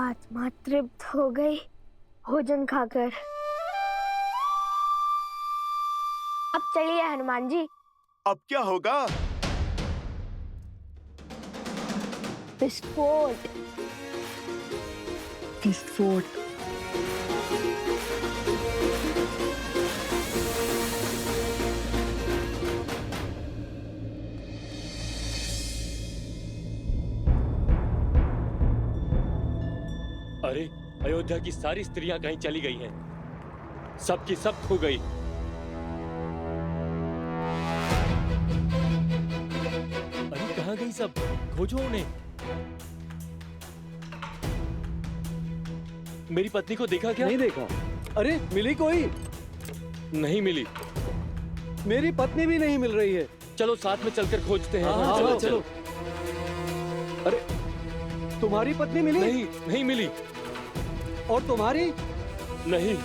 आत्मा तृप्त हो गई भोजन खाकर। अब चलिए हनुमान जी। अब क्या होगा? विस्फोट। विस्फोट। अरे, अयोध्या की सारी स्त्रियां कहीं चली गई हैं। सबकी सब खो गई। अरे कहाँ गई सब? खोजो उन्हें। मेरी पत्नी को देखा क्या? नहीं देखा। अरे मिली कोई? नहीं मिली। मेरी पत्नी भी नहीं मिल रही है। चलो साथ में चलकर खोजते हैं। हाँ, चलो चलो। अरे तुम्हारी पत्नी मिली? नहीं, नहीं मिली। और तुम्हारी? नहीं।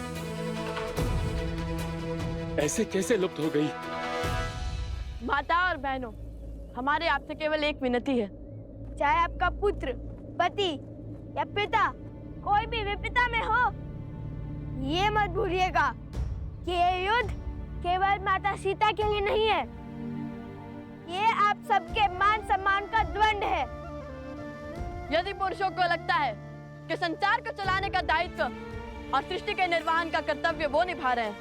ऐसे कैसे लुप्त हो गई? माता और बहनों, हमारे आपसे केवल एक विनती है। चाहे आपका पुत्र, पति या पिता कोई भी विपदा में हो, ये मत भूलिएगा कि ये युद्ध केवल माता सीता के लिए नहीं है। ये आप सबके मान सम्मान का द्वंद है। यदि पुरुषों को लगता है कि संसार को चलाने का दायित्व और सृष्टि के निर्वहन का कर्तव्य वो निभा रहे हैं,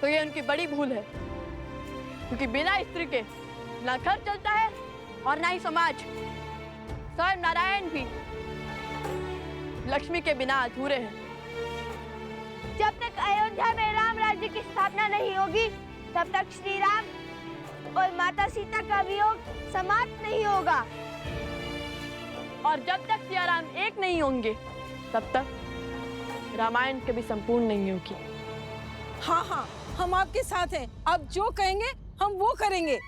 तो ये उनकी बड़ी भूल है। क्योंकि बिना स्त्री के ना घर चलता है और ना ही समाज। स्वयं नारायण भी लक्ष्मी के बिना अधूरे हैं। जब तक अयोध्या में राम राज्य की स्थापना नहीं होगी, तब तक श्री राम और माता सीता का वियोग समाप्त नहीं होगा। और जब तक सिया राम एक नहीं होंगे, तब तक रामायण कभी संपूर्ण नहीं होगी। हाँ हाँ, हम आपके साथ हैं। आप जो कहेंगे हम वो करेंगे।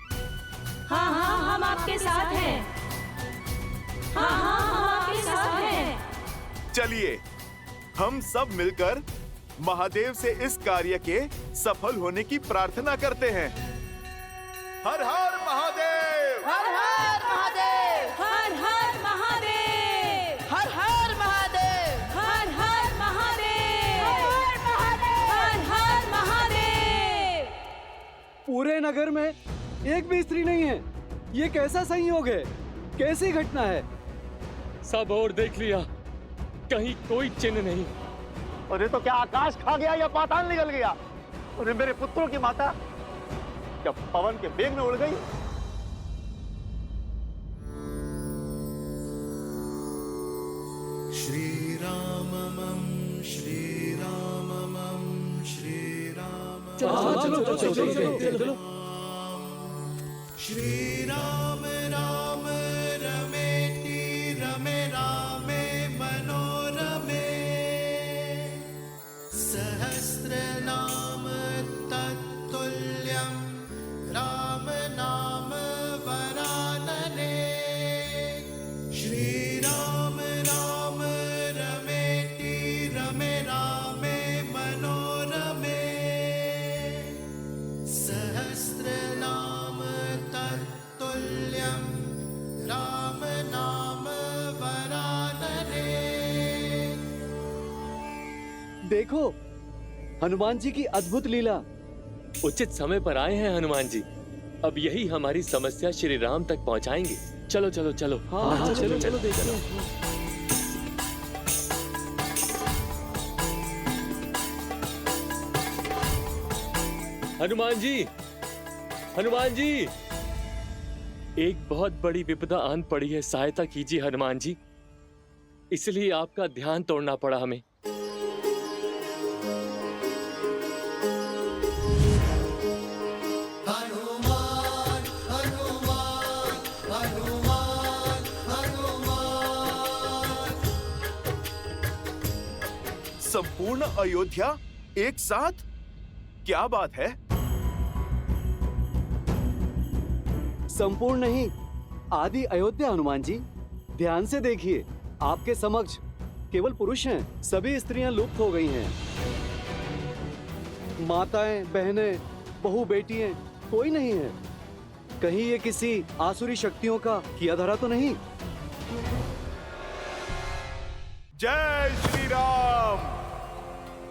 हाँ हाँ, हम आपके साथ हैं। हाँ हाँ, हम आपके साथ हैं। चलिए हम सब मिलकर महादेव से इस कार्य के सफल होने की प्रार्थना करते हैं। हर हर महादेव! हर हर महादेव! हर हर महादेव! हर हर महादेव! हर हर महादेव! हर हर महादेव! पूरे नगर में एक भी स्त्री नहीं है। ये कैसा संयोग है? कैसी घटना है? सब और देख लिया, कहीं कोई चिन्ह नहीं। अरे तो क्या आकाश खा गया या पाताल निकल गया? अरे मेरे पुत्रों की माता क्या पवन के वेग में उड़ गई? श्री रामम श्री रामम श्री राम। चलो। श्री राम राम रमेति रमे रामे मनोरमे सहस्रनाम तत्तुल्यं राम नाम वरानने। श्री राम राम रमेति रमे रामे मनोरमे सहस्रनाम तत्तुल्यं राम नाम वरानने। देखो हनुमान जी की अद्भुत लीला। उचित समय पर आए हैं हनुमान जी। अब यही हमारी समस्या श्री राम तक पहुंचाएंगे। चलो चलो चलो। हाँ, चलो देखो। हनुमान जी, हनुमान जी, एक बहुत बड़ी विपदा आन पड़ी है, सहायता कीजिए हनुमान जी। इसलिए आपका ध्यान तोड़ना पड़ा हमें। हनुमान हनुमान हनुमान हनुमान। संपूर्ण अयोध्या एक साथ? क्या बात है? संपूर्ण नहीं, आदि अयोध्या हनुमान जी। ध्यान से देखिए, आपके समक्ष केवल पुरुष हैं। सभी स्त्रियां लुप्त हो गई हैं। माताएं, बहनें, बहू, बेटियां कोई नहीं है। कहीं ये किसी आसुरी शक्तियों का किया धरा तो नहीं? जय श्री राम।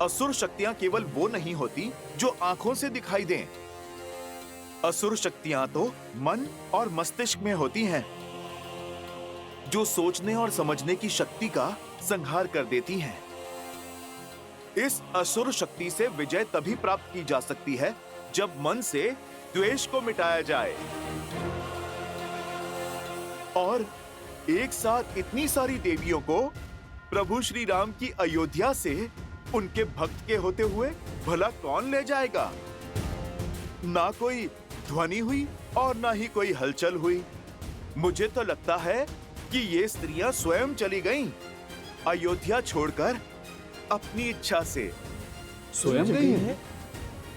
असुर शक्तियां केवल वो नहीं होती जो आंखों से दिखाई दें। असुर शक्तियां तो मन और मस्तिष्क में होती हैं, जो सोचने और समझने की शक्ति का संहार कर देती हैं। इस असुर शक्ति से विजय तभी प्राप्त की जा सकती है जब मन से द्वेष को मिटाया जाए। और एक साथ इतनी सारी देवियों को प्रभु श्री राम की अयोध्या से उनके भक्त के होते हुए भला कौन ले जाएगा? ना कोई ध्वनि हुई और ना ही कोई हलचल हुई। मुझे तो लगता है कि ये स्त्रियां स्वयं चली गईं, अयोध्या छोड़कर अपनी इच्छा से। स्वयं गई है?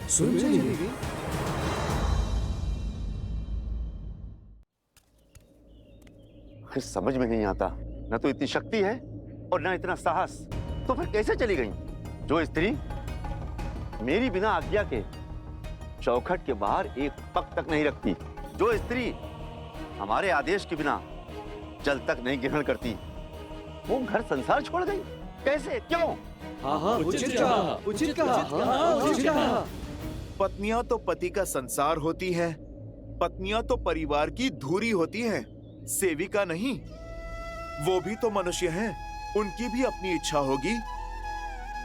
स्वयं चली गई? समझ में नहीं आता, न तो इतनी शक्ति है और न इतना साहस, तो फिर कैसे चली गई? जो स्त्री मेरी बिना आज्ञा के चौखट के बाहर एक पग तक नहीं रखती, जो स्त्री हमारे आदेश के बिना जल तक नहीं ग्रहण करती, वो घर संसार छोड़ गई। कैसे? क्यों? हाँ, उचित कहा, उचित कहा, उचित कहा। पत्नियां तो पति का संसार होती हैं, पत्नियां तो परिवार की धुरी होती हैं, सेविका नहीं। वो भी तो मनुष्य हैं, उनकी भी अपनी इच्छा होगी।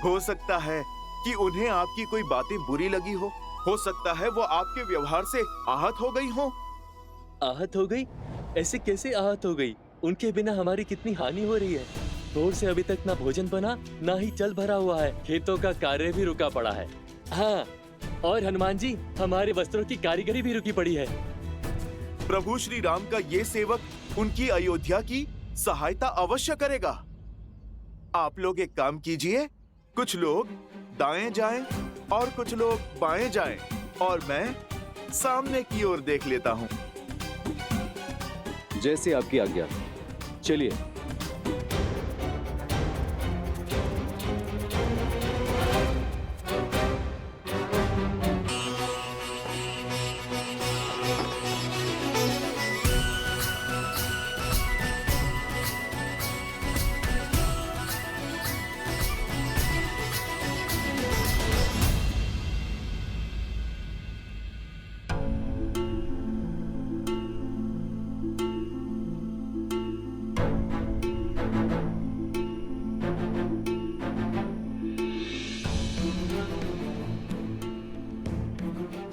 हो सकता है कि उन्हें आपकी कोई बातें बुरी लगी हो सकता है वो आपके व्यवहार से आहत हो गई हो। आहत हो गई? ऐसे कैसे आहत हो गई? उनके बिना हमारी कितनी हानि हो रही है। भोर से अभी तक ना भोजन बना, ना ही जल भरा हुआ है। खेतों का कार्य भी रुका पड़ा है। हाँ, और हनुमान जी, हमारे वस्त्रों की कारीगरी भी रुकी पड़ी है। प्रभु श्री राम का ये सेवक उनकी अयोध्या की सहायता अवश्य करेगा। आप लोग एक काम कीजिए, कुछ लोग दाएं जाएं और कुछ लोग बाएं जाएं, और मैं सामने की ओर देख लेता हूं। जैसे आपकी आज्ञा। चलिए।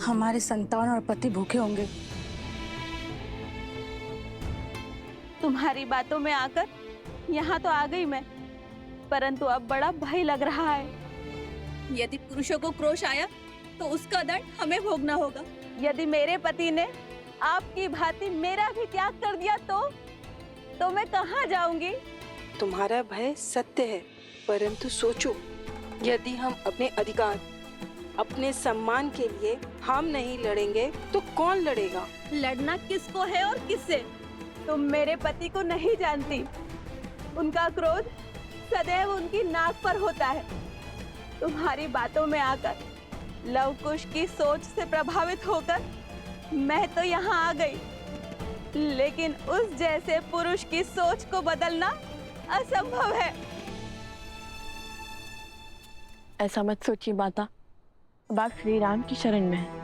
हमारे संतान और पति भूखे होंगे। तुम्हारी बातों में आकर यहाँ तो आ गई मैं, परंतु अब बड़ा भय लग रहा है। यदि पुरुषों को क्रोध आया तो उसका दंड हमें भोगना होगा। यदि मेरे पति ने आपकी भांति मेरा भी त्याग कर दिया तो मैं कहाँ जाऊंगी? तुम्हारा भय सत्य है, परंतु सोचो, यदि हम अपने अधिकार, अपने सम्मान के लिए हम नहीं लड़ेंगे तो कौन लड़ेगा? लड़ना किसको है और किससे? तुम मेरे पति को नहीं जानती। उनका क्रोध सदैव उनकी नाक पर होता है। तुम्हारी बातों में आकर, लव कुश की सोच से प्रभावित होकर मैं तो यहाँ आ गई, लेकिन उस जैसे पुरुष की सोच को बदलना असंभव है। ऐसा मत सोचिए माता, अब आप श्री राम की शरण में हैं।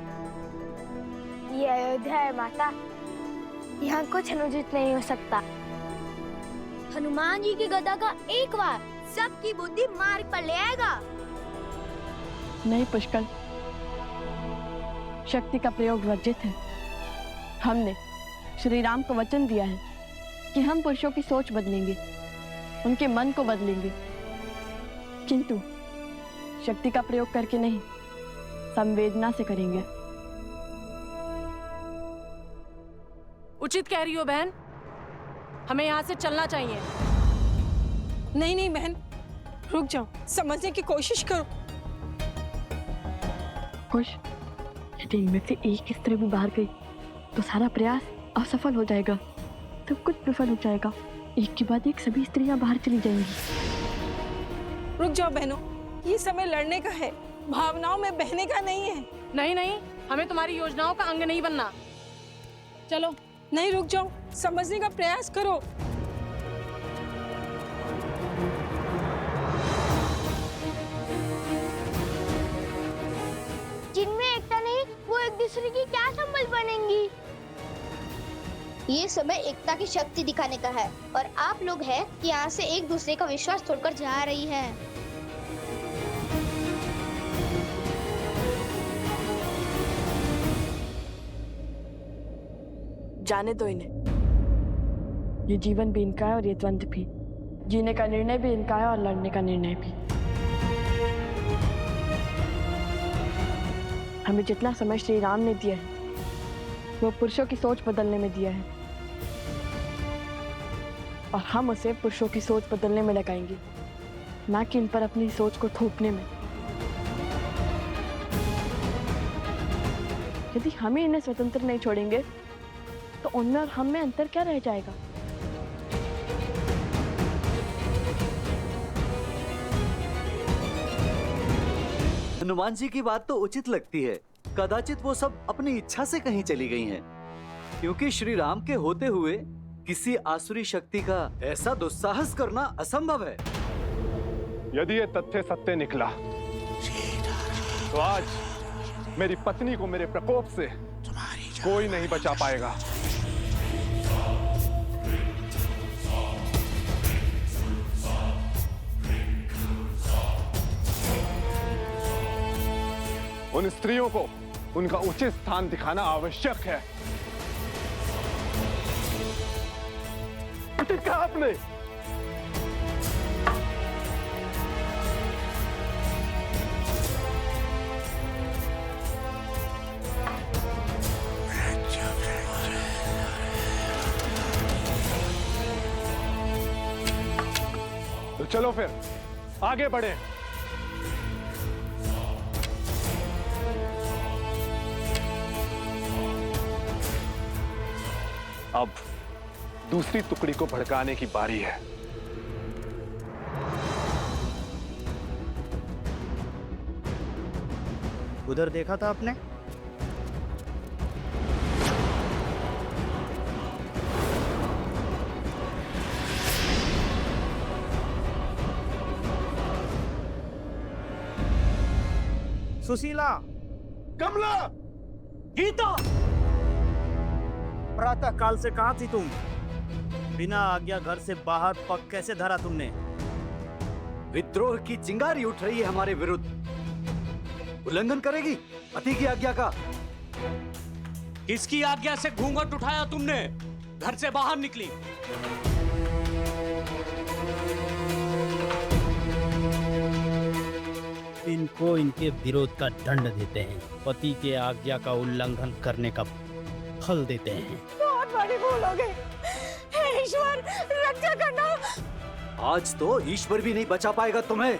ये अयोध्या है माता, यहाँ कुछ अनुचित नहीं हो सकता। हनुमान जी की गदा का एक बार सबकी बुद्धि मार्ग पर ले आएगा। नहीं पुष्कर, शक्ति का प्रयोग वर्जित है। हमने श्री राम को वचन दिया है कि हम पुरुषों की सोच बदलेंगे, उनके मन को बदलेंगे, किंतु शक्ति का प्रयोग करके नहीं, संवेदना से करेंगे। उचित कह रही हो बहन, हमें यहाँ से चलना चाहिए। नहीं नहीं बहन, रुक जाओ, समझने की कोशिश करो। खुश, यदि इनमें से एक स्त्री भी बाहर गई तो सारा प्रयास असफल हो जाएगा, सब कुछ विफल हो जाएगा। एक के बाद एक सभी स्त्रियां बाहर चली जाएंगी। रुक जाओ बहनों, ये समय लड़ने का है, भावनाओं में बहने का नहीं है। नहीं नहीं, हमें तुम्हारी योजनाओं का अंग नहीं बनना। चलो। नहीं, रुक जाओ, समझने का प्रयास करो। दूसरे की क्या संबल बनेंगी। ये समय एकता की शक्ति दिखाने का है और आप लोग हैं कि यहाँ से एक दूसरे का विश्वास तोड़कर जा रही है। जाने दो इन्हें। ये जीवन भी इनका है और ये द्वंद्व भी। जीने का निर्णय भी इनका है और लड़ने का निर्णय भी। हमें जितना समय श्री राम ने दिया है वो पुरुषों की सोच बदलने में दिया है और हम उसे पुरुषों की सोच बदलने में लगाएंगे, ना कि इन पर अपनी सोच को थोपने में। यदि हम ही इन्हें स्वतंत्र नहीं छोड़ेंगे तो उनमें और हम में अंतर क्या रह जाएगा। हनुमान जी की बात तो उचित लगती है। कदाचित वो सब अपनी इच्छा से कहीं चली गई हैं, क्योंकि श्री राम के होते हुए किसी आसुरी शक्ति का ऐसा दुस्साहस करना असंभव है। यदि ये तथ्य सत्य निकला तो आज मेरी पत्नी को मेरे प्रकोप से कोई नहीं बचा पाएगा। उन स्त्रियों को उनका उचित स्थान दिखाना आवश्यक है। ठीक कहा आपने। तो चलो फिर आगे बढ़े। अब दूसरी टुकड़ी को भड़काने की बारी है। उधर देखा था आपने? सुशीला, कमला, गीता, प्रातः काल से कहाँ थी तुम? बिना आज्ञा घर से बाहर पग कैसे धरा तुमने? विद्रोह की चिंगारी उठ रही है हमारे विरुद्ध। उल्लंघन करेगी पति की आज्ञा का। किसकी आज्ञा से घूंघट उठाया तुमने? घर से बाहर निकली। इनको इनके विरोध का दंड देते हैं, पति के आज्ञा का उल्लंघन करने का फल देते हैं। बहुत बड़ी भूल हो गई। हे ईश्वर, रक्षा करना। आज तो ईश्वर भी नहीं बचा पाएगा तुम्हें।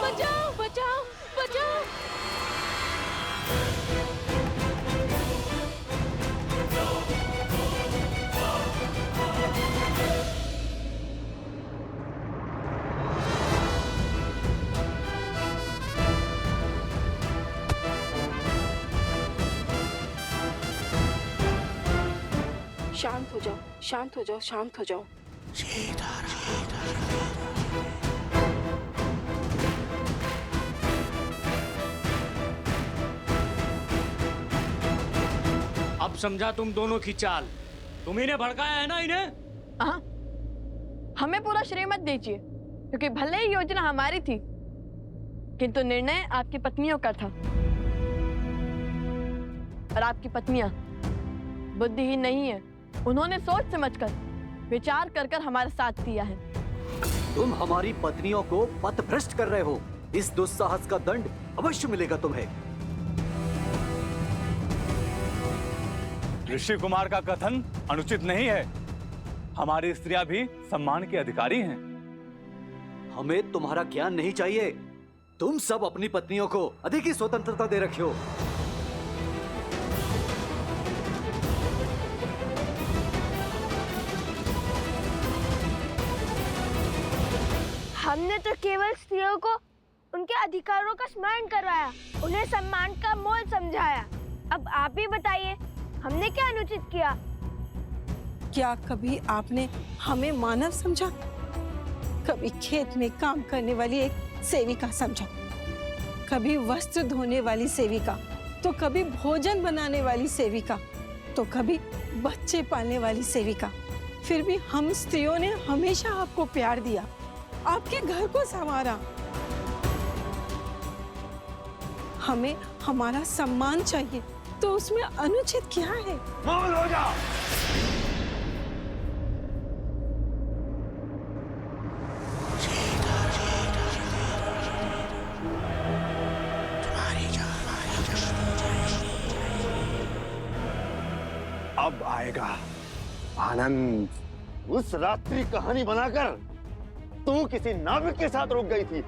बचाओ बचाओ बचाओ। शांत हो जाओ, शांत हो जाओ, शांत हो जाओ। अब समझा तुम दोनों की चाल। तुम इन्हें भड़काया है ना इन्हें? हाँ, हमें पूरा श्रेय मत दीजिए, क्योंकि भले ही योजना हमारी थी, किंतु निर्णय आपकी पत्नियों का था। और आपकी पत्नियां बुद्धिहीन नहीं है। उन्होंने सोच समझकर, विचार कर कर हमारा साथ दिया है। तुम हमारी पत्नियों को पथभ्रष्ट कर रहे हो। इस दुस्साहस का दंड अवश्य मिलेगा तुम्हें। ऋषि कुमार का कथन अनुचित नहीं है। हमारी स्त्रियां भी सम्मान के अधिकारी हैं। हमें तुम्हारा ज्ञान नहीं चाहिए। तुम सब अपनी पत्नियों को अधिक ही स्वतंत्रता दे रखे हो। हमने तो केवल स्त्रियों को उनके अधिकारों का स्मरण करवाया, उन्हें सम्मान का मोल समझाया। अब आप ही बताइए, हमने क्या अनुचित किया? क्या कभी आपने हमें मानव समझा? कभी खेत में काम करने वाली एक सेविका समझा, कभी वस्त्र धोने वाली सेविका, तो कभी भोजन बनाने वाली सेविका, तो कभी बच्चे पालने वाली सेविका। फिर भी हम स्त्रियों ने हमेशा आपको प्यार दिया, आपके घर को संवारा। हमें हमारा सम्मान चाहिए, तो उसमें अनुचित क्या है? मौन हो जा। अब आएगा आनंद। उस रात्रि कहानी बनाकर तू किसी नाविक के साथ रुक गई थी,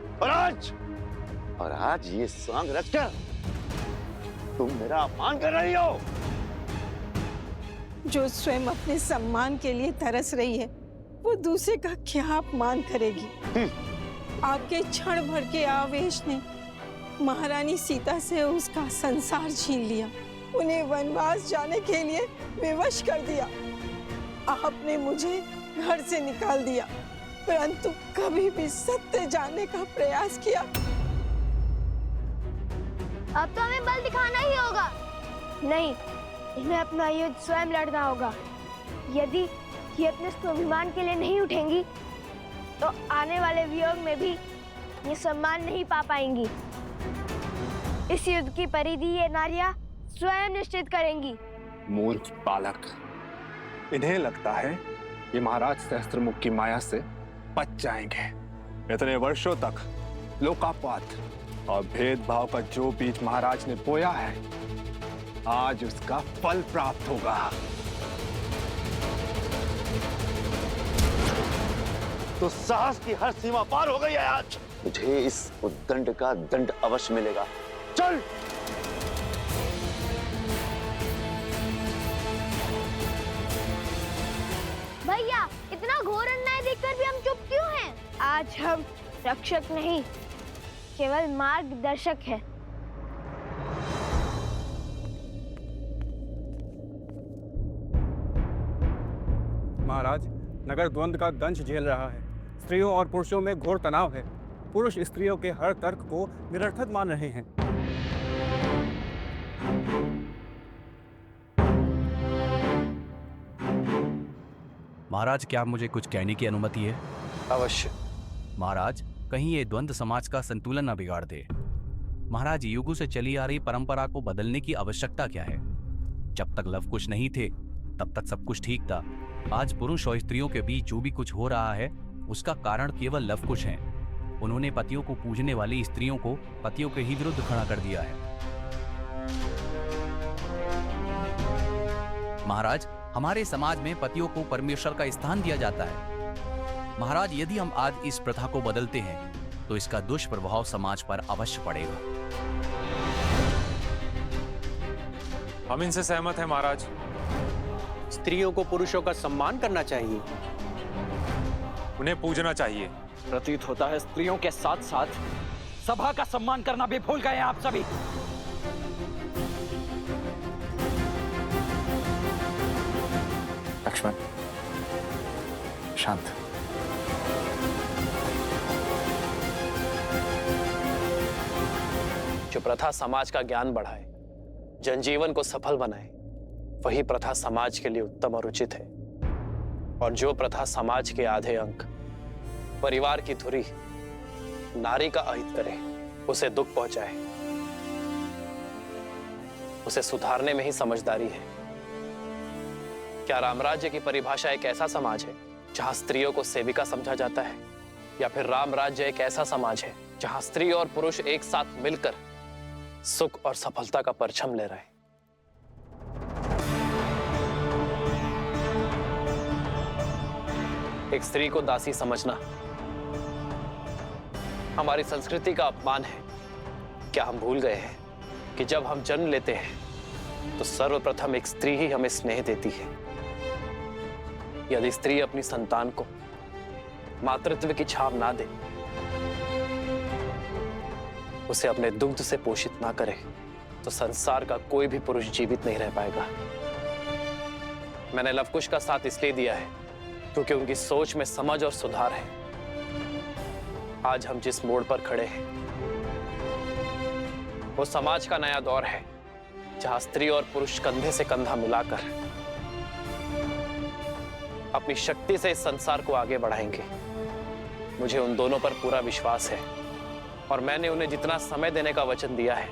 और आज ये सांग रचकर तुम मेरा अपमान कर रही हो। जो स्वयं अपने सम्मान के लिए तरस रही है, वो दूसरे का क्या अपमान करेगी? आपके क्षण भर के आवेश ने महारानी सीता से उसका संसार छीन लिया, उन्हें वनवास जाने के लिए विवश कर दिया। आपने मुझे घर से निकाल दिया, परंतु कभी भी सत्य जानने का प्रयास किया? अब तो हमें बल दिखाना ही होगा। नहीं, इन्हें अपना युद्ध स्वयं लड़ना होगा। यदि ये अपने स्वाभिमान के लिए नहीं उठेंगी, तो आने वाले वियोग में भी ये सम्मान नहीं पा पाएंगी। इस युद्ध की परिधि ये नारियां स्वयं निश्चित करेंगी। मूर्ख बालक, इन्हें लगता है ये महाराज सहस्त्रमुख की माया से बच जाएंगे। इतने वर्षों तक लोकापात और भेदभाव का जो बीज महाराज ने बोया है, आज उसका फल प्राप्त होगा। तो साहस की हर सीमा पार हो गई है आज। मुझे इस उद्दंड का दंड अवश्य मिलेगा। चल। भैया, इतना घोर अन्याय देखकर भी हम चुप क्यों हैं? आज हम रक्षक नहीं, केवल मार्गदर्शक हैं। महाराज, नगर द्वंद्व का दंश झेल रहा है। स्त्रियों और पुरुषों में घोर तनाव है। पुरुष स्त्रियों के हर तर्क को निरर्थक मान रहे हैं। महाराज, क्या मुझे कुछ कहने की अनुमति है? अवश्य। महाराज, कहीं ये द्वंद्व समाज का संतुलन न बिगाड़ दे। महाराज, युगों से चली आ रही परंपरा को बदलने की आवश्यकता क्या है? जब तक लव कुश नहीं थे, तब तक सब कुछ ठीक था। आज पुरुष और स्त्रियों के बीच जो भी कुछ हो रहा है, उसका कारण केवल लव कुश है। उन्होंने पतियों को पूजने वाली स्त्रियों को पतियों के ही विरुद्ध खड़ा कर दिया है। महाराज, हमारे समाज में पतियों को परमेश्वर का स्थान दिया जाता है। महाराज, यदि हम आज इस प्रथा को बदलते हैं, तो इसका दुष्प्रभाव समाज पर अवश्य पड़ेगा। हम इनसे सहमत हैं महाराज। स्त्रियों को पुरुषों का सम्मान करना चाहिए, उन्हें पूजना चाहिए। प्रतीत होता है स्त्रियों के साथ साथ सभा का सम्मान करना भी भूल गए आप सभी। लक्ष्मण, शांत। जो प्रथा समाज का ज्ञान बढ़ाए, जनजीवन को सफल बनाए, वही प्रथा समाज के लिए उत्तम और उचित है। और जो प्रथा समाज के आधे अंक, परिवार की धुरी, नारी का अहित करे, उसे दुख पहुंचाए, उसे सुधारने में ही समझदारी है। क्या रामराज्य की परिभाषा एक ऐसा समाज है जहां स्त्रियों को सेविका समझा जाता है, या फिर राम राज्य एक ऐसा समाज है जहां स्त्री और पुरुष एक साथ मिलकर सुख और सफलता का परचम ले रहे हैं? एक स्त्री को दासी समझना हमारी संस्कृति का अपमान है। क्या हम भूल गए हैं कि जब हम जन्म लेते हैं तो सर्वप्रथम एक स्त्री ही हमें स्नेह देती है। यदि स्त्री अपनी संतान को मातृत्व की छाप ना दे, उसे अपने दुग्ध से पोषित ना करे तो संसार का कोई भी पुरुष जीवित नहीं रह पाएगा। मैंने लवकुश का साथ इसलिए दिया है क्योंकि उनकी सोच में समझ और सुधार है। आज हम जिस मोड़ पर खड़े हैं वो समाज का नया दौर है, जहां स्त्री और पुरुष कंधे से कंधा मिलाकर अपनी शक्ति से इस संसार को आगे बढ़ाएंगे। मुझे उन दोनों पर पूरा विश्वास है और मैंने उन्हें जितना समय देने का वचन दिया है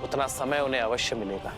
उतना समय उन्हें अवश्य मिलेगा।